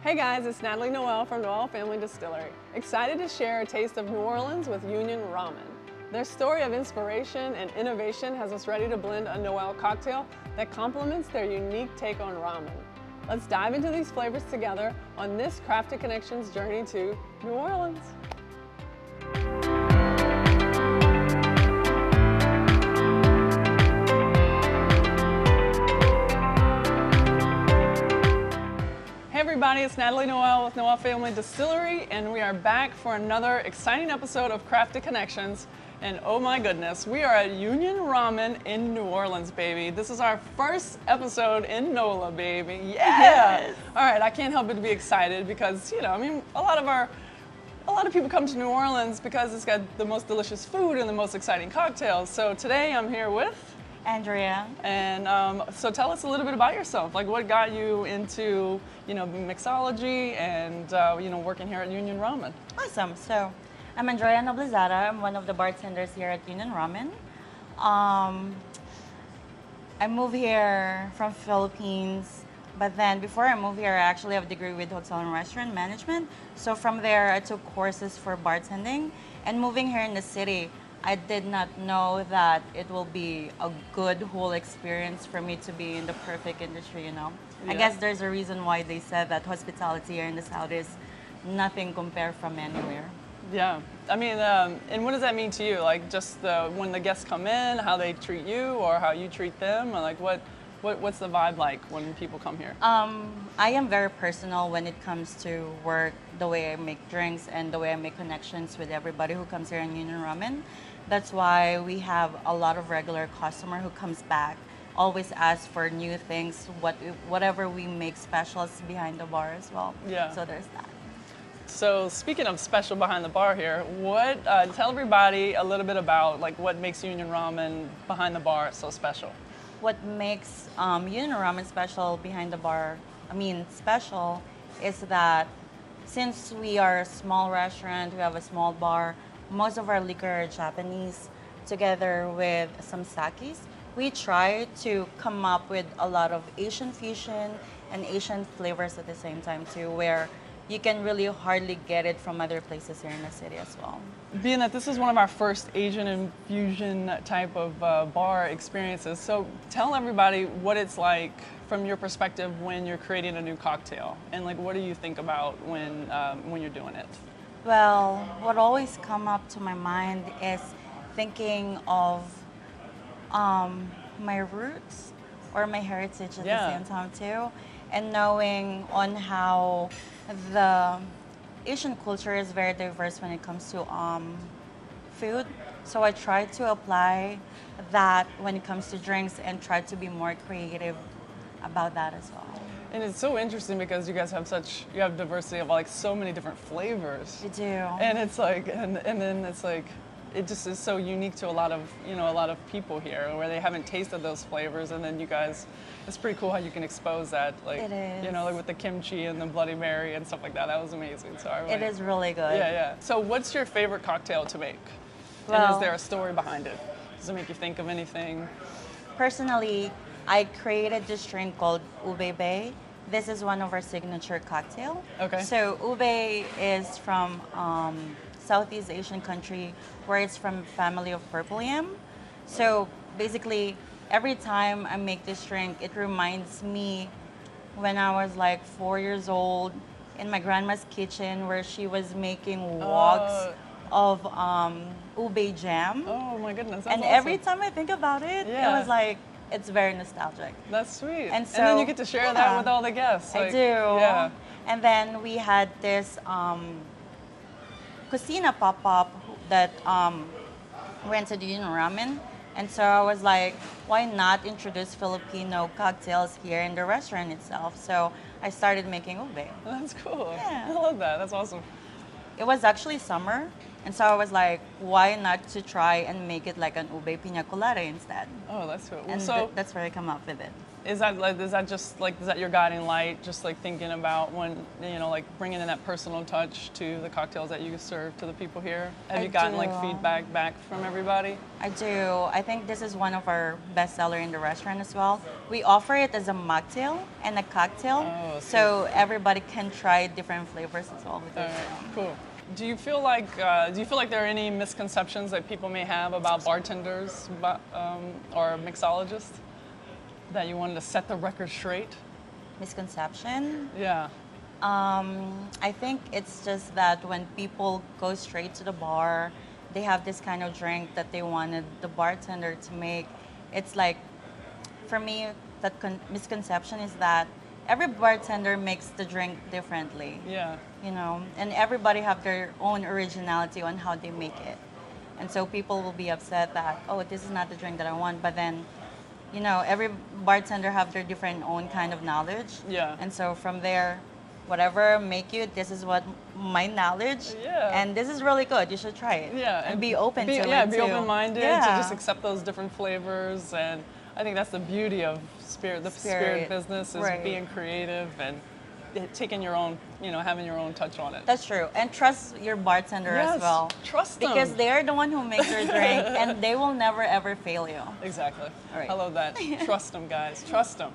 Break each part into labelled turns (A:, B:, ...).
A: Hey guys, it's Natalie Noel from NOЕL Family Distillery. Excited to share a taste of New Orleans with Union Ramen. Their story of inspiration and innovation has us ready to blend a NOEL cocktail that complements their unique take on ramen. Let's dive into these flavors together on this Crafted Connections journey to New Orleans. Hey everybody, it's Natalie Noel with NOEL Family Distillery, and we are back for another exciting episode of Crafted Connections. And oh my goodness, we are at Union Ramen in New Orleans, baby. This is our first episode in NOLA, baby. Yeah!
B: Yes.
A: All right, I can't help but to be excited because, a lot of people come to New Orleans because it's got the most delicious food and the most exciting cocktails. So today I'm here with
B: Andrea.
A: And so tell us a little bit about yourself. Like what got you into, mixology and, working here at Union Ramen?
B: Awesome. So I'm Andrea Noblezada. I'm one of the bartenders here at Union Ramen. I moved here from Philippines, but then before I moved here, I actually have a degree with hotel and restaurant management. So from there, I took courses for bartending. And moving here in the city, I did not know that it will be a good whole experience for me to be in the perfect industry,
A: Yeah.
B: I guess there's a reason why they said that hospitality here in the South is nothing compared from anywhere.
A: Yeah, I mean, and what does that mean to you? Like just when the guests come in, how they treat you or how you treat them? Or like what's the vibe like when people come here?
B: I am very personal when it comes to work, the way I make drinks and the way I make connections with everybody who comes here in Union Ramen. That's why we have a lot of regular customer who comes back, always ask for new things, whatever we make specials behind the bar as well.
A: Yeah.
B: So there's that.
A: So speaking of special behind the bar here, tell everybody a little bit about like what makes Union Ramen behind the bar so special.
B: What makes Union Ramen special behind the bar, special, is that since we are a small restaurant, we have a small bar, most of our liquor are Japanese, together with some sakis. We try to come up with a lot of Asian fusion and Asian flavors at the same time too, where you can really hardly get it from other places here in the city as well.
A: Being that this is one of our first Asian infusion type of bar experiences, so tell everybody what it's like from your perspective when you're creating a new cocktail, and like what do you think about when you're doing it?
B: Well, what always come up to my mind is thinking of my roots or my heritage at the same time too, and knowing on how the Asian culture is very diverse when it comes to food. So I try to apply that when it comes to drinks and try to be more creative about that as well.
A: And it's so interesting because you guys have you have diversity of like so many different flavors.
B: We do.
A: And it's like, and then it's like, it just is so unique to a lot of people here where they haven't tasted those flavors, and then you guys, it's pretty cool how you can expose that, like,
B: It is.
A: like with the kimchi and the Bloody Mary and stuff like that. That was amazing. So
B: It is really good.
A: Yeah. So what's your favorite cocktail to make? And
B: Well,
A: is there a story behind it? Does it make you think of anything?
B: personally, I created this drink called Ube Bay. This is one of our signature cocktail.
A: Okay.
B: So Ube is from Southeast Asian country where it's from family of purple yam. So basically, every time I make this drink, it reminds me when I was like 4 years old in my grandma's kitchen where she was making woks of ube jam.
A: Oh my goodness. That's
B: And
A: awesome.
B: every time I think about it, it was like, it's very nostalgic.
A: That's sweet.
B: And so,
A: then you get to share that with all the guests.
B: I
A: Like,
B: do.
A: Yeah.
B: And then we had this Cucina pop-up that went to the Union Ramen. And so I was like, why not introduce Filipino cocktails here in the restaurant itself? So I started making ube.
A: That's cool.
B: Yeah.
A: I love that. That's awesome.
B: It was actually summer, And so I was like, why not to try and make it like an ube pina colada instead?
A: Oh, that's cool. Well,
B: And
A: so
B: that's where I come up with it.
A: is that just like is that your guiding light? Just like thinking about when like bringing in that personal touch to the cocktails that you serve to the people here. Have
B: I
A: you gotten like
B: do.
A: feedback back from everybody?
B: I do. I think this is one of our best seller in the restaurant as well. We offer it as a mocktail and a cocktail,
A: Oh,
B: so everybody can try different flavors as well with
A: All
B: it.
A: right, cool. Do you feel like there are any misconceptions that people may have about bartenders or mixologists that you wanted to set the record straight?
B: Misconception?
A: Yeah.
B: I think it's just that when people go straight to the bar, they have this kind of drink that they wanted the bartender to make. It's like, for me, that misconception is that every bartender makes the drink differently.
A: Yeah.
B: And everybody have their own originality on how they make it. And so people will be upset that, oh, this is not the drink that I want, but then every bartender have their different own kind of knowledge.
A: Yeah.
B: And so from there, whatever make you, this is what my knowledge.
A: Yeah.
B: And this is really good. You should try it.
A: Yeah.
B: And be open to it.
A: Yeah, be
B: too.
A: open-minded
B: Yeah.
A: to just accept those different flavors. And I think that's the beauty of the spirit business is
B: Right.
A: being creative and taking your own, having your own touch on it.
B: That's true. And trust your bartender
A: Yes,
B: as well.
A: trust them.
B: Because they're the one who makes your drink and they will never ever fail you.
A: Exactly.
B: All right.
A: I love that. Trust them, guys. Trust them.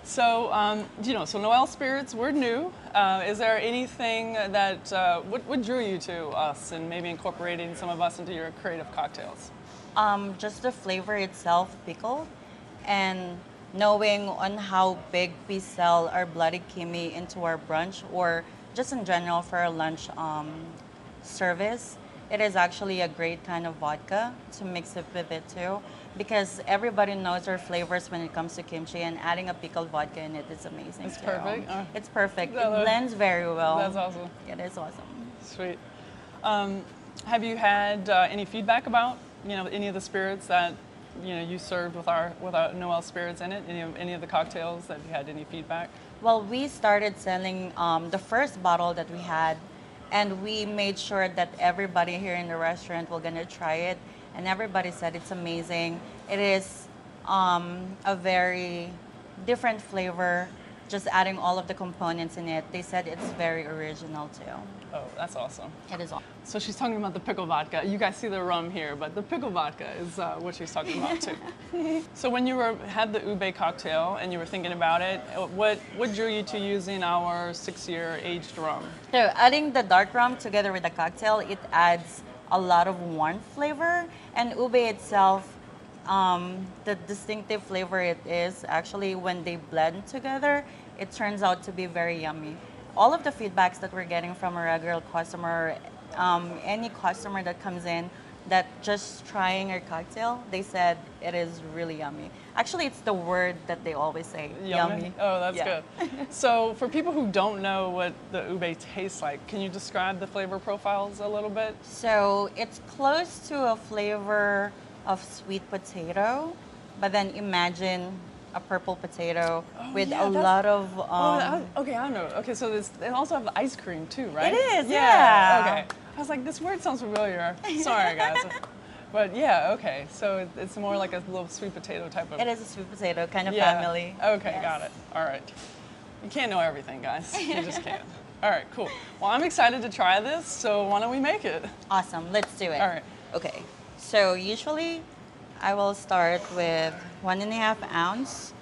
A: So, so NOΕL Spirits, we're new. Is there anything that, what drew you to us and maybe incorporating some of us into your creative cocktails?
B: Just the flavor itself, pickled, and knowing on how big we sell our bloody kimi into our brunch or just in general for our lunch service, it is actually a great kind of vodka to mix it with it too, because everybody knows our flavors when it comes to kimchi, and adding a pickled vodka in it is amazing.
A: It's
B: too.
A: perfect?
B: It's perfect.
A: No,
B: It blends very well.
A: That's awesome.
B: It is awesome.
A: Sweet. Have you had any feedback about any of the spirits that you served with our NOΕL Spirits in it? Any of the cocktails that you had any feedback?
B: Well, we started selling the first bottle that we had, and we made sure that everybody here in the restaurant will gonna try it, and everybody said it's amazing. It is a very different flavor, just adding all of the components in it. They said it's very original too.
A: Oh, that's awesome.
B: It is awesome.
A: So she's talking about the pickle vodka. You guys see the rum here, but the pickle vodka is what she's talking about too. So when you had the ube cocktail and you were thinking about it, what drew you to using our 6-year aged rum?
B: So adding the dark rum together with the cocktail, it adds a lot of warm flavor, and ube itself, the distinctive flavor it is actually when they blend together, it turns out to be very yummy. All of the feedbacks that we're getting from a regular customer, any customer that comes in that just trying our cocktail, they said it is really yummy. Actually, it's the word that they always say, yummy.
A: Oh, that's
B: Yeah.
A: good. So for people who don't know what the ube tastes like, can you describe the flavor profiles a little bit?
B: So it's close to a flavor of sweet potato, but then imagine a purple potato with
A: yeah,
B: a lot of.
A: Okay, I know. Okay, so they also have ice cream too, right?
B: It is, yeah.
A: Okay. I was like, this word sounds familiar. Sorry, guys. But yeah, okay. So it's more like a little sweet potato type of.
B: It is a sweet potato kind of
A: Yeah.
B: family.
A: Okay,
B: Yes.
A: got it. All right. You can't know everything, guys. You just can't. All right, cool. Well, I'm excited to try this, so why don't we make it?
B: Awesome, let's do it.
A: All right.
B: Okay, so usually I will start with 1.5 ounce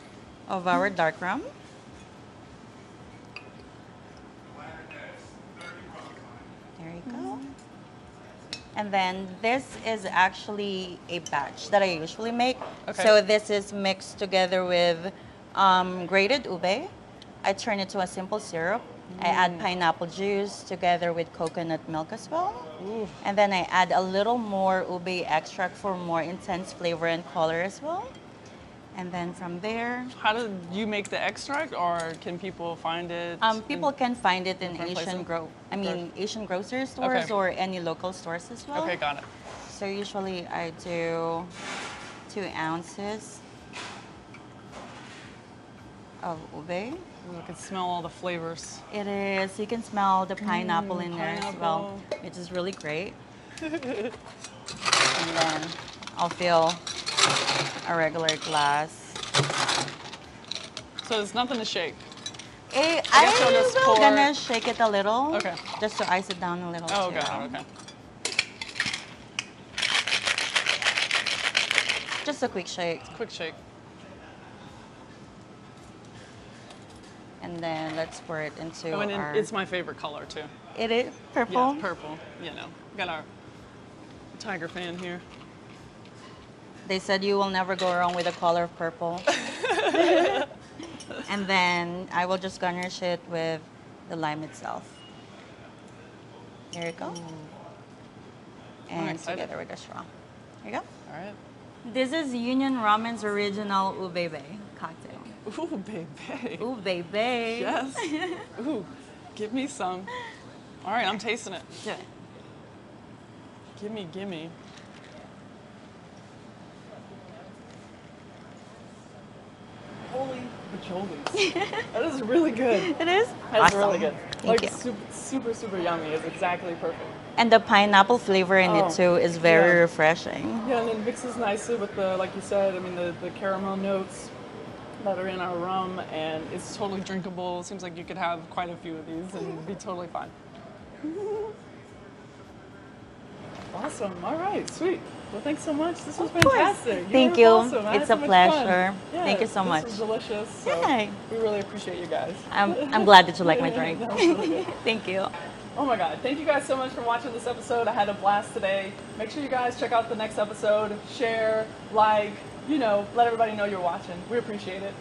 B: of our dark rum. There you go. And then this is actually a batch that I usually make.
A: Okay.
B: So this is mixed together with grated ube. I turn it to a simple syrup. I add pineapple juice together with coconut milk as well.
A: Ooh.
B: And then I add a little more ube extract for more intense flavor and color as well. And then from there,
A: How do you make the extract, or can people find it?
B: people can find it in
A: different places?
B: Asian grocery stores
A: Okay.
B: or any local stores as well.
A: Okay, got it.
B: So usually I do 2 ounces of ube.
A: Ooh, I can smell all the flavors.
B: It is, you can smell the pineapple in there as well,
A: pineapple.
B: which is really great. And then I'll fill a regular glass.
A: So there's nothing to shake.
B: I
A: guess I'll just
B: will
A: pour-
B: gonna shake it a little.
A: Okay.
B: Just to ice it down a little
A: Oh,
B: too.
A: okay.
B: Just a quick shake.
A: Quick shake.
B: And then let's pour it into
A: Oh, and then
B: our...
A: it's my favorite color too.
B: It is purple?
A: Yeah, purple. You know, got our tiger fan here.
B: They said you will never go wrong with the color of purple. And then I will just garnish it with the lime itself. Here you go. And
A: excited.
B: together with the straw. Here you go.
A: All right.
B: This is Union Ramen's original ube cocktail.
A: Ooh, baby.
B: Ube.
A: Yes. Ooh, give me some. All right, I'm tasting it.
B: Do it.
A: Gimme. Holy pacholis. That is really good.
B: It is?
A: That's
B: Awesome.
A: really good.
B: Thank you.
A: Super yummy. It's exactly perfect.
B: And the pineapple flavor in
A: Oh,
B: it too is very
A: yeah.
B: refreshing.
A: Yeah, and it mixes nicely with the, like you said, I mean, the caramel notes that are in our rum, and it's totally drinkable. It seems like you could have quite a few of these and be totally fine. Awesome. All right, sweet. Well, thanks so much. This was
B: Of course.
A: fantastic.
B: Thank
A: were
B: you.
A: Awesome. I had
B: It's
A: so
B: a
A: much
B: pleasure.
A: fun. Yeah,
B: Thank you so much.
A: This was delicious. So
B: Yay.
A: we really appreciate you guys.
B: I'm glad that you like my drink.
A: That was really good.
B: Thank you.
A: Oh my God. Thank you guys so much for watching this episode. I had a blast today. Make sure you guys check out the next episode, share, like, let everybody know you're watching. We appreciate it.